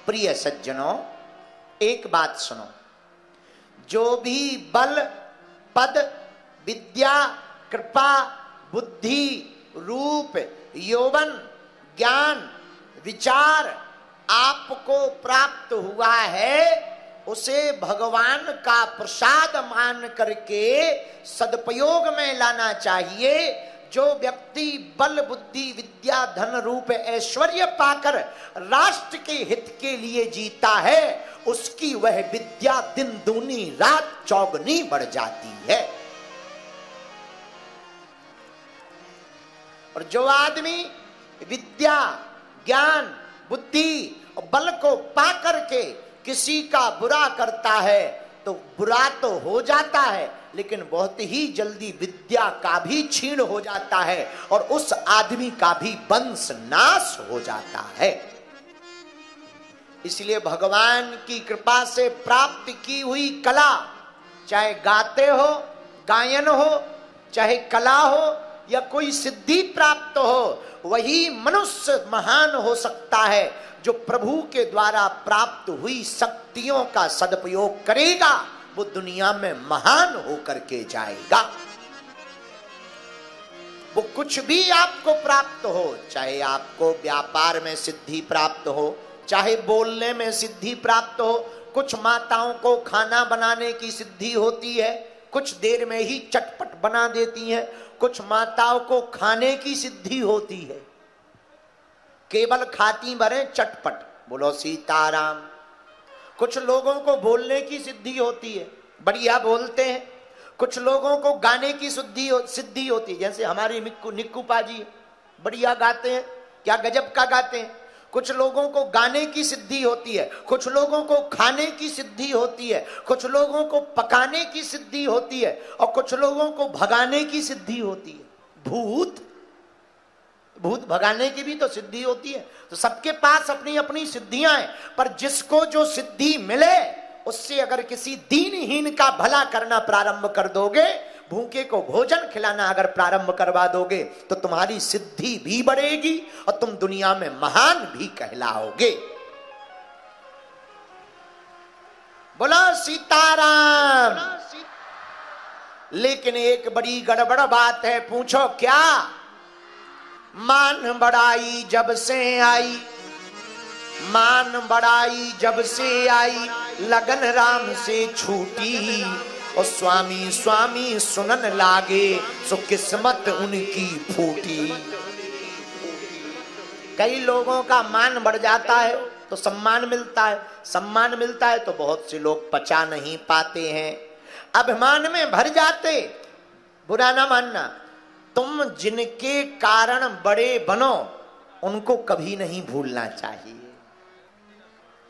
प्रिय सज्जनों, एक बात सुनो, जो भी बल, पद, विद्या, कृपा, बुद्धि, रूप, यौवन, ज्ञान, विचार आपको प्राप्त हुआ है, उसे भगवान का प्रसाद मान करके सदुपयोग में लाना चाहिए। जो व्यक्ति बल, बुद्धि, विद्या, धन, रूप, ऐश्वर्य पाकर राष्ट्र के हित के लिए जीता है, उसकी वह विद्या दिन दूनी रात चौगुनी बढ़ जाती है। और जो आदमी विद्या, ज्ञान, बुद्धि और बल को पा करके किसी का बुरा करता है तो बुरा तो हो जाता है, लेकिन बहुत ही जल्दी विद्या का भी छीण हो जाता है और उस आदमी का भी वंश नाश हो जाता है। इसलिए भगवान की कृपा से प्राप्त की हुई कला, चाहे गाते हो, गायन हो, चाहे कला हो या कोई सिद्धि प्राप्त हो, वही मनुष्य महान हो सकता है जो प्रभु के द्वारा प्राप्त हुई शक्तियों का सदुपयोग करेगा, वो दुनिया में महान होकर के जाएगा। वो कुछ भी आपको प्राप्त हो, चाहे आपको व्यापार में सिद्धि प्राप्त हो, चाहे बोलने में सिद्धि प्राप्त हो। कुछ माताओं को खाना बनाने की सिद्धि होती है, कुछ देर में ही चटपट बना देती हैं। कुछ माताओं को खाने की सिद्धि होती है, केवल खाती भरे चटपट, बोलो सीताराम। कुछ लोगों को बोलने की सिद्धि होती है, बढ़िया बोलते हैं। कुछ लोगों को गाने की सिद्धि होती है, जैसे हमारे निक्कू पाजी बढ़िया गाते हैं, क्या गजब का गाते हैं। कुछ लोगों को गाने की सिद्धि होती है, कुछ लोगों को खाने की सिद्धि होती है, कुछ लोगों को पकाने की सिद्धि होती है और कुछ लोगों को भगाने की सिद्धि होती है। भूत भगाने की भी तो सिद्धि होती है। तो सबके पास अपनी अपनी सिद्धियां हैं, पर जिसको जो सिद्धि मिले उससे अगर किसी दीनहीन का भला करना प्रारंभ कर दोगे, भूखे को भोजन खिलाना अगर प्रारंभ करवा दोगे, तो तुम्हारी सिद्धि भी बढ़ेगी और तुम दुनिया में महान भी कहलाओगे। बोलो सीताराम। लेकिन एक बड़ी गड़बड़ बात है, पूछो क्या? मान बढ़ाई जब से आई, मान बढ़ाई जब से आई, लगन राम से छूटी, और स्वामी स्वामी सुनन लागे, सो किस्मत उनकी फूटी। कई लोगों का मान बढ़ जाता है तो सम्मान मिलता है, सम्मान मिलता है तो बहुत से लोग पचा नहीं पाते हैं, अभिमान में भर जाते। बुरा ना मानना, तुम जिनके कारण बड़े बनो उनको कभी नहीं भूलना चाहिए।